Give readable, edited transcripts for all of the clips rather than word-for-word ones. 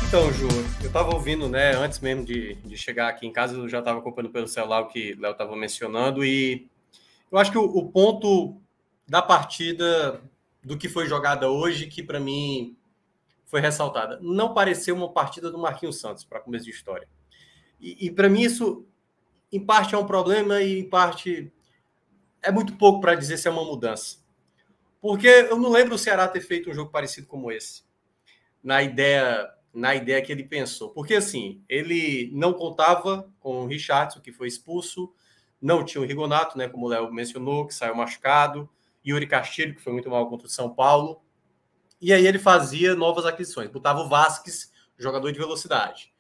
Então, Ju, eu estava ouvindo, né, antes mesmo de chegar aqui em casa, eu já estava acompanhando pelo celular o que o Léo estava mencionando, e eu acho que o ponto da partida, do que foi jogada hoje, que para mim foi ressaltada, não pareceu uma partida do Marquinhos Santos, para começo de história. E para mim isso, em parte, é um problema e, em parte, é muito pouco para dizer se é uma mudança. Porque eu não lembro o Ceará ter feito um jogo parecido como esse, na ideia que ele pensou. Porque, assim, ele não contava com o Richardson, que foi expulso, não tinha o Rigonato, né, como o Léo mencionou, que saiu machucado, Yuri Castilho, que foi muito mal contra o São Paulo, e aí ele fazia novas aquisições, botava o Vasquez, jogador de velocidade,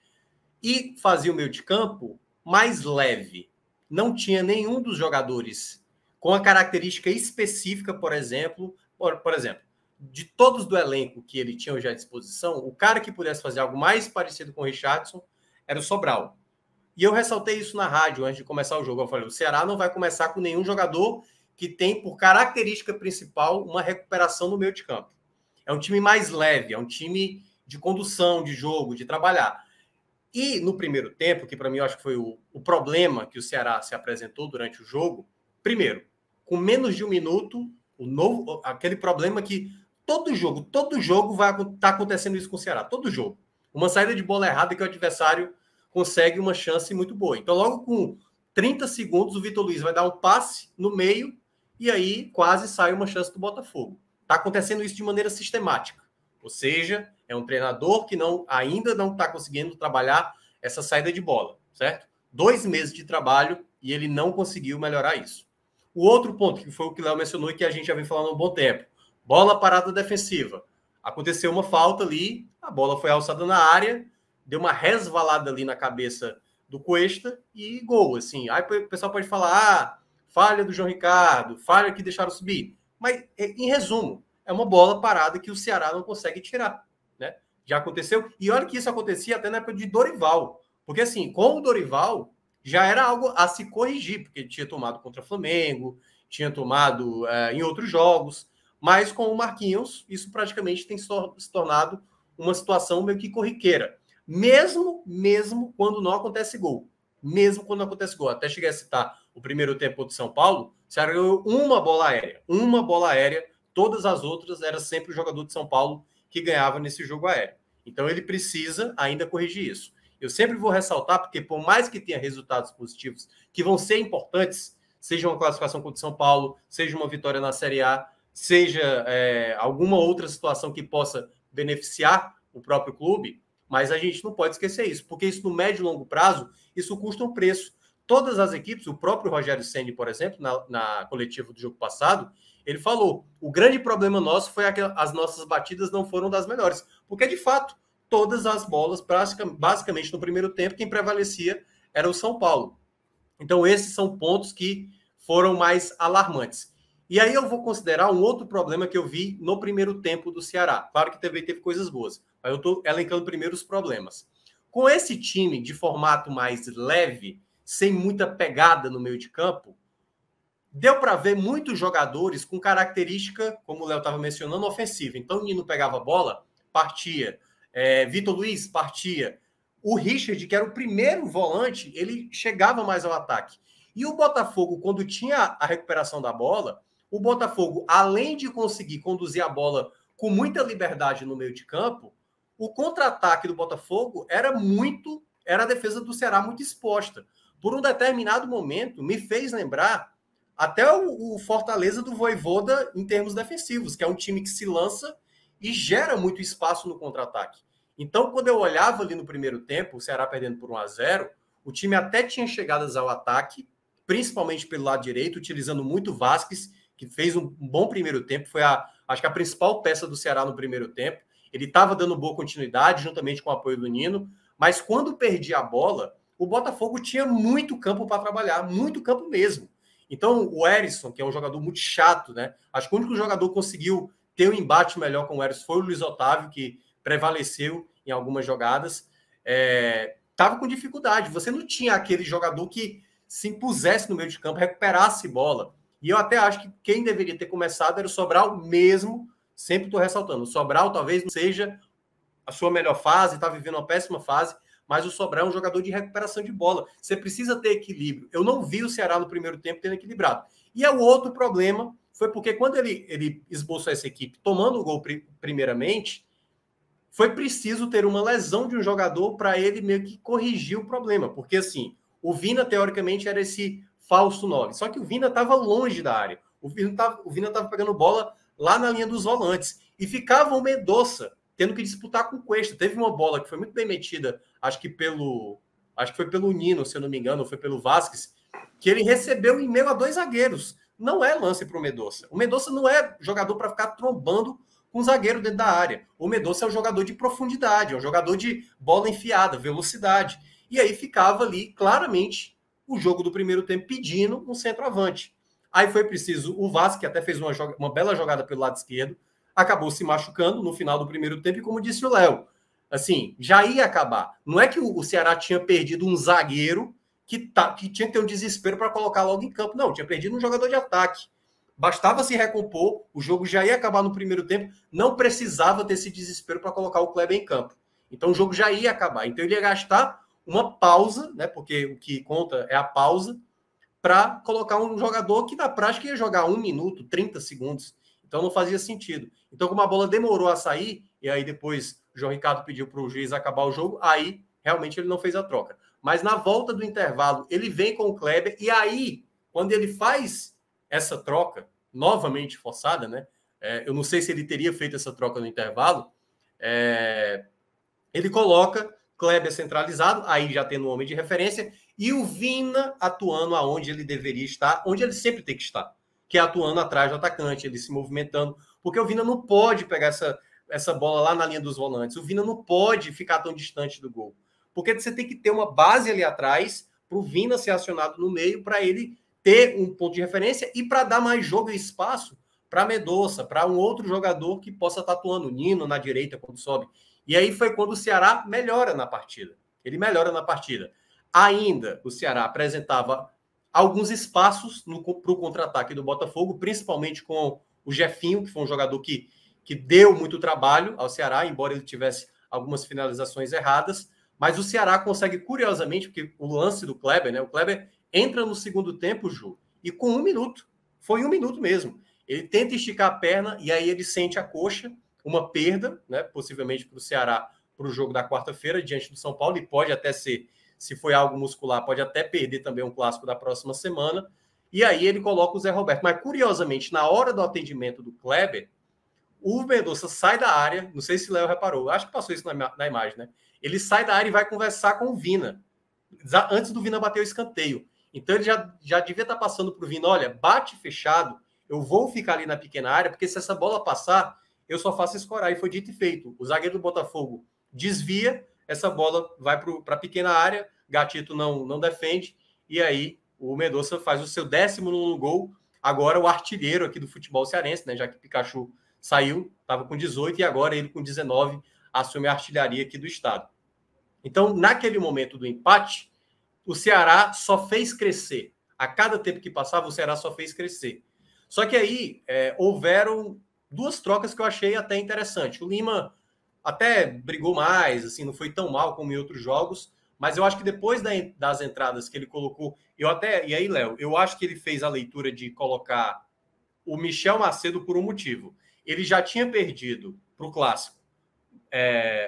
e fazia o meio de campo mais leve. Não tinha nenhum dos jogadores com a característica específica, por exemplo, de todos do elenco que ele tinha hoje à disposição, o cara que pudesse fazer algo mais parecido com o Richardson era o Sobral. E eu ressaltei isso na rádio antes de começar o jogo. Eu falei, o Ceará não vai começar com nenhum jogador que tem por característica principal uma recuperação no meio de campo. É um time mais leve, é um time de condução, de jogo, de trabalhar. E no primeiro tempo, que para mim eu acho que foi o problema que o Ceará se apresentou durante o jogo, primeiro, com menos de um minuto, aquele problema que todo jogo vai estar acontecendo isso com o Ceará, todo jogo. Uma saída de bola errada que o adversário consegue uma chance muito boa. Então, logo com 30 segundos, o Vitor Luiz vai dar um passe no meio e aí quase sai uma chance do Botafogo. Está acontecendo isso de maneira sistemática. Ou seja, é um treinador que ainda não está conseguindo trabalhar essa saída de bola, certo? 2 meses de trabalho e ele não conseguiu melhorar isso. O outro ponto, que foi o que o Léo mencionou e que a gente já vem falando há um bom tempo, bola parada defensiva. Aconteceu uma falta ali, a bola foi alçada na área, deu uma resvalada ali na cabeça do Cuesta e gol, assim. Aí o pessoal pode falar, falha do João Ricardo, falha que deixaram subir. Mas, em resumo, é uma bola parada que o Ceará não consegue tirar, né? Já aconteceu. E olha que isso acontecia até na época de Dorival. Porque, assim, com o Dorival, já era algo a se corrigir, porque ele tinha tomado contra o Flamengo, tinha tomado em outros jogos. Mas com o Marquinhos, isso praticamente tem se tornado uma situação meio que corriqueira. Mesmo quando não acontece gol. Mesmo quando não acontece gol. Até cheguei a citar o primeiro tempo de São Paulo, o Ceará ganhou uma bola aérea. Uma bola aérea. Todas as outras era sempre o jogador de São Paulo que ganhava nesse jogo aéreo. Então ele precisa ainda corrigir isso. Eu sempre vou ressaltar, porque por mais que tenha resultados positivos que vão ser importantes, seja uma classificação contra São Paulo, seja uma vitória na Série A, seja alguma outra situação que possa beneficiar o próprio clube, mas a gente não pode esquecer isso, porque isso no médio e longo prazo, isso custa um preço. Todas as equipes, o próprio Rogério Ceni, por exemplo, na coletiva do jogo passado, ele falou, o grande problema nosso foi que as nossas batidas não foram das melhores, porque de fato, todas as bolas, basicamente no primeiro tempo, quem prevalecia era o São Paulo. Então esses são pontos que foram mais alarmantes. E aí eu vou considerar um outro problema que eu vi no primeiro tempo do Ceará. Claro que também teve coisas boas, mas eu estou elencando primeiro os problemas. Com esse time de formato mais leve, sem muita pegada no meio de campo, deu para ver muitos jogadores com característica, como o Léo estava mencionando, ofensiva. Então o Nino pegava a bola, partia. Vitor Luiz partia. O Richard, que era o primeiro volante, ele chegava mais ao ataque. E o Botafogo, quando tinha a recuperação da bola, o Botafogo, além de conseguir conduzir a bola com muita liberdade no meio de campo, o contra-ataque do Botafogo era a defesa do Ceará muito exposta. Por um determinado momento, me fez lembrar até o Fortaleza do Vojvoda em termos defensivos, que é um time que se lança e gera muito espaço no contra-ataque. Então, quando eu olhava ali no primeiro tempo, o Ceará perdendo por 1-0, o time até tinha chegadas ao ataque, principalmente pelo lado direito, utilizando muito o Vasquez, que fez um bom primeiro tempo, foi acho que a principal peça do Ceará no primeiro tempo. Ele estava dando boa continuidade, juntamente com o apoio do Nino, mas quando perdia a bola, o Botafogo tinha muito campo para trabalhar, muito campo mesmo. Então, o Erisson, que é um jogador muito chato, né? Acho que o único jogador que conseguiu ter um embate melhor com o Erisson foi o Luiz Otávio, que prevaleceu em algumas jogadas. Estava com dificuldade. Você não tinha aquele jogador que se impusesse no meio de campo, recuperasse bola. E eu até acho que quem deveria ter começado era o Sobral mesmo. Sempre estou ressaltando. O Sobral talvez não seja a sua melhor fase, está vivendo uma péssima fase, mas o Sobral é um jogador de recuperação de bola. Você precisa ter equilíbrio. Eu não vi o Ceará no primeiro tempo tendo equilibrado. E o outro problema foi porque quando ele esboçou essa equipe tomando o gol primeiramente, foi preciso ter uma lesão de um jogador para ele meio que corrigir o problema. Porque, assim, o Vina, teoricamente, era esse falso 9. Só que o Vina estava longe da área. O Vina estava pegando bola lá na linha dos volantes. E ficava o Mendonça tendo que disputar com o Cuesta. Teve uma bola que foi muito bem metida, acho que foi pelo Nino, se eu não me engano, ou foi pelo Vasquez, que ele recebeu em meio a 2 zagueiros. Não é lance para o Mendonça. O Mendonça não é jogador para ficar trombando com o zagueiro dentro da área. O Mendonça é um jogador de profundidade, é um jogador de bola enfiada, velocidade. E aí ficava ali, claramente, o jogo do primeiro tempo pedindo um centroavante. Aí foi preciso o Vasquez, que até fez uma bela jogada pelo lado esquerdo, acabou se machucando no final do primeiro tempo, e como disse o Léo, assim, já ia acabar. Não é que o Ceará tinha perdido um zagueiro que tinha que ter um desespero para colocar logo em campo. Não, tinha perdido um jogador de ataque. Bastava se recompor, o jogo já ia acabar no primeiro tempo, não precisava ter esse desespero para colocar o Kleber em campo. Então o jogo já ia acabar. Então ele ia gastar uma pausa, né? Porque o que conta é a pausa, para colocar um jogador que na prática ia jogar 1 minuto, 30 segundos. Então não fazia sentido. Então, como a bola demorou a sair, e aí depois o João Ricardo pediu para o juiz acabar o jogo, aí realmente ele não fez a troca. Mas na volta do intervalo, ele vem com o Kleber, e aí, quando ele faz essa troca, novamente forçada, né? Eu não sei se ele teria feito essa troca no intervalo, ele coloca Kleber centralizado, aí já tendo um homem de referência, e o Vina atuando aonde ele deveria estar, onde ele sempre tem que estar, que é atuando atrás do atacante, ele se movimentando, porque o Vina não pode pegar essa bola lá na linha dos volantes, o Vina não pode ficar tão distante do gol, porque você tem que ter uma base ali atrás para o Vina ser acionado no meio, para ele ter um ponto de referência e para dar mais jogo e espaço para Mendonça, para um outro jogador que possa estar atuando, o Nino na direita quando sobe. E aí foi quando o Ceará melhora na partida. Ele melhora na partida. Ainda o Ceará apresentava alguns espaços para o contra-ataque do Botafogo, principalmente com o Jefinho, que foi um jogador que deu muito trabalho ao Ceará, embora ele tivesse algumas finalizações erradas. Mas o Ceará consegue, curiosamente, porque o lance do Kleber, né? O Kleber entra no segundo tempo, Ju, e com 1 minuto. Foi 1 minuto mesmo. Ele tenta esticar a perna e aí ele sente a coxa, uma perda, né? Possivelmente para o Ceará, para o jogo da quarta-feira, diante do São Paulo, e pode até ser, se foi algo muscular, pode até perder também um clássico da próxima semana. E aí ele coloca o Zé Roberto. Mas, curiosamente, na hora do atendimento do Kleber, o Mendonça sai da área, não sei se o Léo reparou, acho que passou isso na imagem, né? Ele sai da área e vai conversar com o Vina, antes do Vina bater o escanteio. Então ele já devia estar passando para o Vina, olha, bate fechado, eu vou ficar ali na pequena área, porque se essa bola passar, eu só faço escorar. E foi dito e feito. O zagueiro do Botafogo desvia, essa bola vai para a pequena área, Gatito não defende, e aí o Mendonça faz o seu 19º gol, agora o artilheiro aqui do futebol cearense, né? Já que Pikachu saiu, estava com 18, e agora ele com 19 assume a artilharia aqui do estado. Então, naquele momento do empate, o Ceará só fez crescer. A cada tempo que passava, o Ceará só fez crescer. Só que aí houveram 2 trocas que eu achei até interessante. O Lima até brigou mais, assim, não foi tão mal como em outros jogos, mas eu acho que depois das entradas que ele colocou, e aí, Léo, eu acho que ele fez a leitura de colocar o Michel Macedo por um motivo. Ele já tinha perdido para o Clássico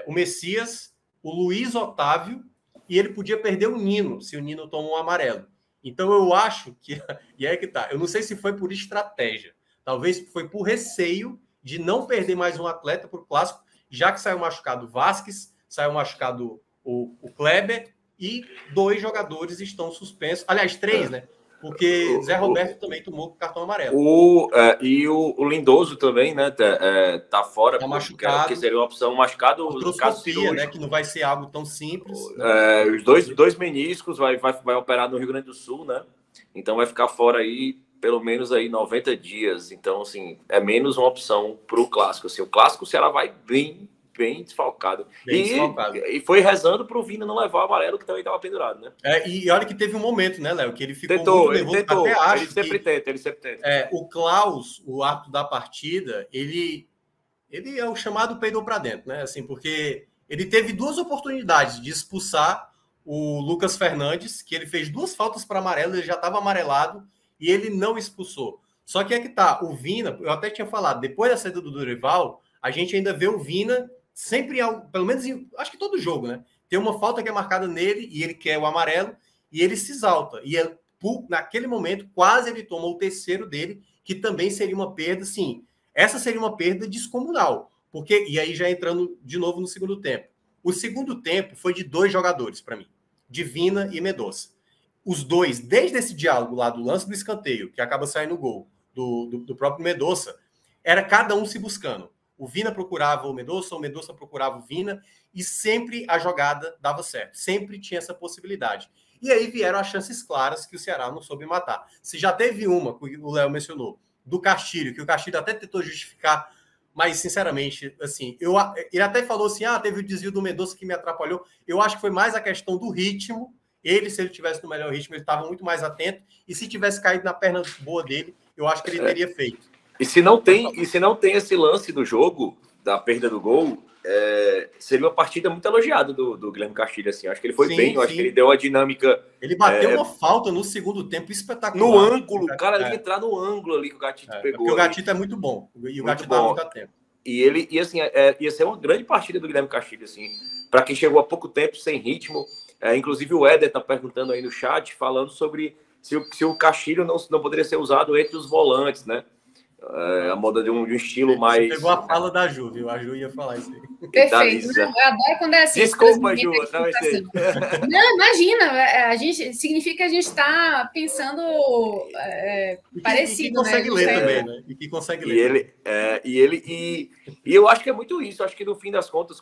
o Messias, o Luiz Otávio, e ele podia perder o Nino, se o Nino toma um amarelo. Então eu acho que, e é que tá, eu não sei se foi por estratégia, talvez foi por receio de não perder mais um atleta para o Clássico, já que saiu machucado o Vasquez, saiu machucado o Kleber, e 2 jogadores estão suspensos, aliás, 3, né? Porque Zé Roberto também tomou cartão amarelo. E o Lindoso também, né? Tá fora, tá machucado, porque seria uma opção machucado. Artroscopia, né? Que não vai ser algo tão simples. Os dois meniscos vai operar no Rio Grande do Sul, né? Então vai ficar fora aí pelo menos aí 90 dias. Então, assim, é menos uma opção para o Clássico. Assim, o Clássico, o Ceará vai bem desfalcado. E foi rezando para o Vina não levar o amarelo, que também estava pendurado, né? E olha que teve um momento, né, Léo, que ele ficou muito nervoso. Tentou. Até acho ele sempre tenta. O Klaus, o árbitro da partida, ele é o chamado peidou para dentro, né? Assim, porque ele teve 2 oportunidades de expulsar o Lucas Fernandes, que ele fez 2 faltas para amarelo, ele já estava amarelado, e ele não expulsou. Só que é que tá, o Vina, eu até tinha falado, depois da saída do Dorival, a gente ainda vê o Vina sempre, pelo menos, acho que todo jogo, né? Tem uma falta que é marcada nele, e ele quer o amarelo, e ele se exalta. E naquele momento, quase ele toma o terceiro dele, que também seria uma perda, sim. Essa seria uma perda descomunal. Porque, e aí já entrando de novo no segundo tempo. O segundo tempo foi de 2 jogadores para mim, de Vina e Medoça. Os dois, desde esse diálogo lá do lance do escanteio, que acaba saindo o gol do próprio Medoça, era cada um se buscando. O Vina procurava o Medoça procurava o Vina, e sempre a jogada dava certo. Sempre tinha essa possibilidade. E aí vieram as chances claras que o Ceará não soube matar. Se já teve uma, que o Léo mencionou, do Castilho, que o Castilho até tentou justificar, mas, sinceramente, assim, ele até falou assim, teve o desvio do Medoça que me atrapalhou. Eu acho que foi mais a questão do ritmo. Se ele tivesse no melhor ritmo, ele estava muito mais atento. E se tivesse caído na perna boa dele, eu acho que ele teria feito. E se não tem esse lance do jogo, da perda do gol, seria uma partida muito elogiada do Guilherme Castilho, assim. Eu acho que ele foi bem, eu acho que ele deu a dinâmica... Ele bateu uma falta no segundo tempo espetacular. No ângulo, o cara ali entrar no ângulo ali que o Gatito pegou. Porque o Gatito é muito bom. E o Gatito dá muito a tempo. E assim, ia ser uma grande partida do Guilherme Castilho, assim. Para quem chegou há pouco tempo, sem ritmo. Inclusive o Éder tá perguntando aí no chat, falando sobre se o Castilho não poderia ser usado entre os volantes, né? A moda de um estilo mais... Você pegou a fala da Ju, viu? A Ju ia falar isso aí. Perfeito. Eu adoro quando é assim. Desculpa, Ju. Não, imagina. Significa que a gente está pensando parecido. E consegue ler também, né? E que consegue ler. E eu acho que é muito isso. Eu acho que no fim das contas,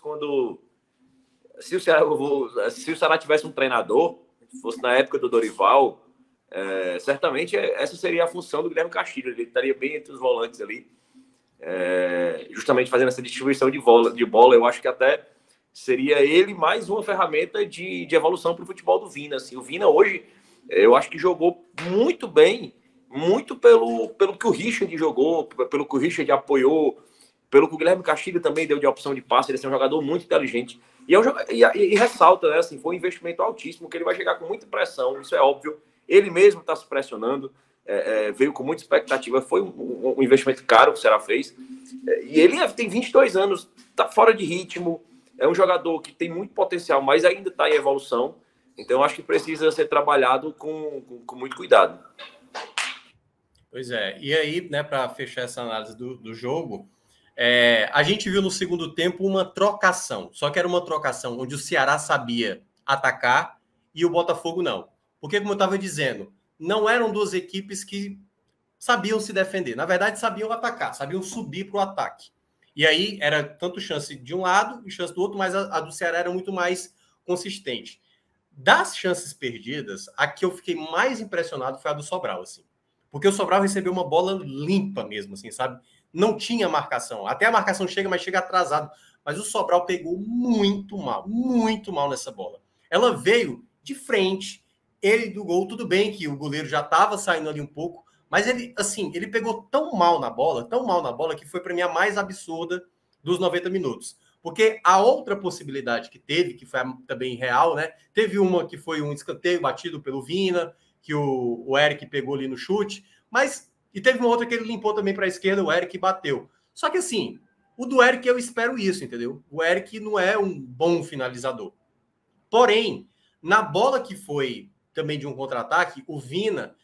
se o Ceará tivesse um treinador, fosse na época do Dorival... certamente essa seria a função do Guilherme Castilho. Ele estaria bem entre os volantes ali, justamente fazendo essa distribuição de bola. Eu acho que até seria ele mais uma ferramenta de evolução para o futebol do Vina. Assim, o Vina hoje, eu acho que jogou muito bem, muito pelo que o Richard jogou, pelo que o Richard apoiou, pelo que o Guilherme Castilho também deu de opção de passe. Ele é um jogador muito inteligente. E ressalta, né, assim, foi um investimento altíssimo, que ele vai chegar com muita pressão, isso é óbvio. Ele mesmo está se pressionando, veio com muita expectativa. Foi um investimento caro que o Ceará fez. E ele tem 22 anos, está fora de ritmo. É um jogador que tem muito potencial, mas ainda está em evolução. Então, acho que precisa ser trabalhado com muito cuidado. Pois é. E aí, né, para fechar essa análise do jogo, a gente viu no segundo tempo uma trocação. Só que era uma trocação onde o Ceará sabia atacar e o Botafogo não. Porque, como eu estava dizendo, não eram 2 equipes que sabiam se defender. Na verdade, sabiam atacar, sabiam subir para o ataque. E aí era tanto chance de um lado e chance do outro, mas a do Ceará era muito mais consistente. Das chances perdidas, a que eu fiquei mais impressionado foi a do Sobral, assim. Porque o Sobral recebeu uma bola limpa mesmo, assim, sabe? Não tinha marcação. Até a marcação chega, mas chega atrasado. Mas o Sobral pegou muito mal nessa bola. Ela veio de frente... Ele do gol, tudo bem que o goleiro já estava saindo ali um pouco, mas ele pegou tão mal na bola, que foi para mim a mais absurda dos 90 minutos. Porque a outra possibilidade que teve, que foi também real, né? Teve uma que foi um escanteio batido pelo Vina, que o Eric pegou ali no chute, e teve uma outra que ele limpou também para a esquerda, o Eric bateu. Só que assim, o do Eric eu espero isso, entendeu? O Eric não é um bom finalizador. Porém, na bola que foi também de um contra-ataque, o Vina,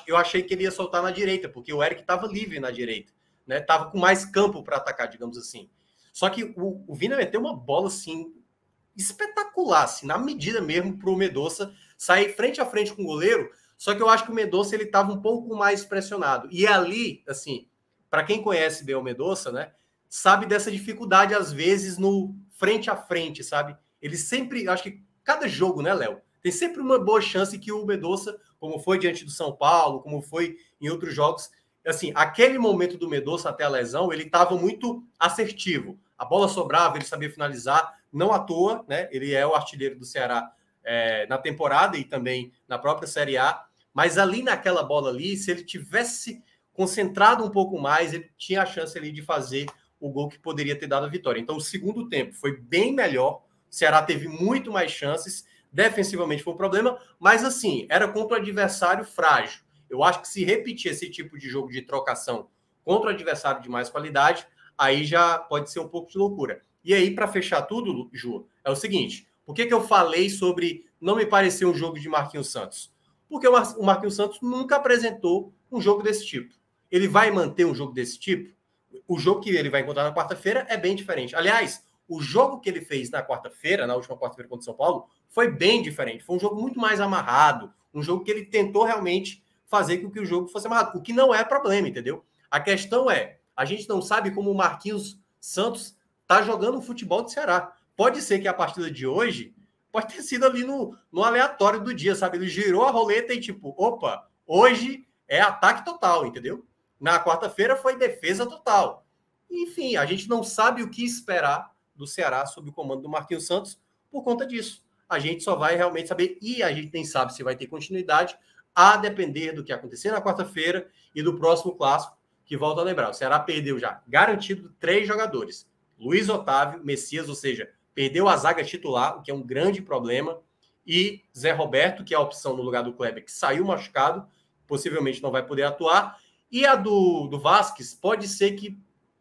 eu achei que ele ia soltar na direita, porque o Eric estava livre na direita, né? Tava com mais campo para atacar, digamos assim. Só que o Vina meteu uma bola assim espetacular, assim, na medida mesmo para o Medoça sair frente a frente com o goleiro. Só que eu acho que o Medoça ele estava um pouco mais pressionado. E ali, assim, para quem conhece bem o Medoça, né, sabe dessa dificuldade às vezes no frente a frente, sabe? Ele sempre, acho que cada jogo, né, Léo? Tem sempre uma boa chance que o Medoça, como foi diante do São Paulo, como foi em outros jogos, assim, aquele momento do Medoça até a lesão, ele estava muito assertivo. A bola sobrava, ele sabia finalizar, não à toa, né? Ele é o artilheiro do Ceará na temporada e também na própria Série A. Mas ali naquela bola ali, se ele tivesse concentrado um pouco mais, ele tinha a chance ali de fazer o gol que poderia ter dado a vitória. Então, o segundo tempo foi bem melhor, o Ceará teve muito mais chances, defensivamente foi um problema, mas assim, era contra um adversário frágil. Eu acho que se repetir esse tipo de jogo de trocação contra um adversário de mais qualidade, aí já pode ser um pouco de loucura. E aí, para fechar tudo, Ju, é o seguinte, por que eu falei sobre não me parecer um jogo de Marquinhos Santos? Porque o Marquinhos Santos nunca apresentou um jogo desse tipo. Ele vai manter um jogo desse tipo? O jogo que ele vai encontrar na quarta-feira é bem diferente. Aliás, o jogo que ele fez na quarta-feira, na última quarta-feira contra o São Paulo, foi bem diferente. Foi um jogo muito mais amarrado, um jogo que ele tentou realmente fazer com que o jogo fosse amarrado, o que não é problema, entendeu? A questão é, a gente não sabe como o Marquinhos Santos está jogando o futebol do Ceará. Pode ser que a partida de hoje pode ter sido ali no aleatório do dia, sabe? Ele girou a roleta e tipo, opa, hoje é ataque total, entendeu? Na quarta-feira foi defesa total. Enfim, a gente não sabe o que esperar do Ceará sob o comando do Marquinhos Santos por conta disso. A gente só vai realmente saber, e a gente nem sabe se vai ter continuidade, a depender do que acontecer na quarta-feira e do próximo clássico, que volta a lembrar. O Ceará perdeu já, garantido, 3 jogadores. Luiz Otávio, Messias, ou seja, perdeu a zaga titular, o que é um grande problema, e Zé Roberto, que é a opção no lugar do Kleber, que saiu machucado, possivelmente não vai poder atuar, e a do Vasquez pode ser que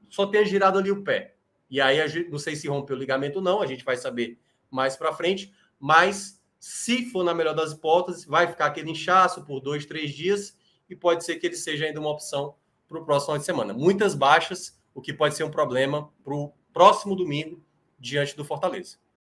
só tenha girado ali o pé. E aí, não sei se rompeu o ligamento ou não, a gente vai saber mais para frente, mas se for na melhor das hipóteses, vai ficar aquele inchaço por 2, 3 dias e pode ser que ele seja ainda uma opção para o próximo final de semana. Muitas baixas, o que pode ser um problema para o próximo domingo diante do Fortaleza.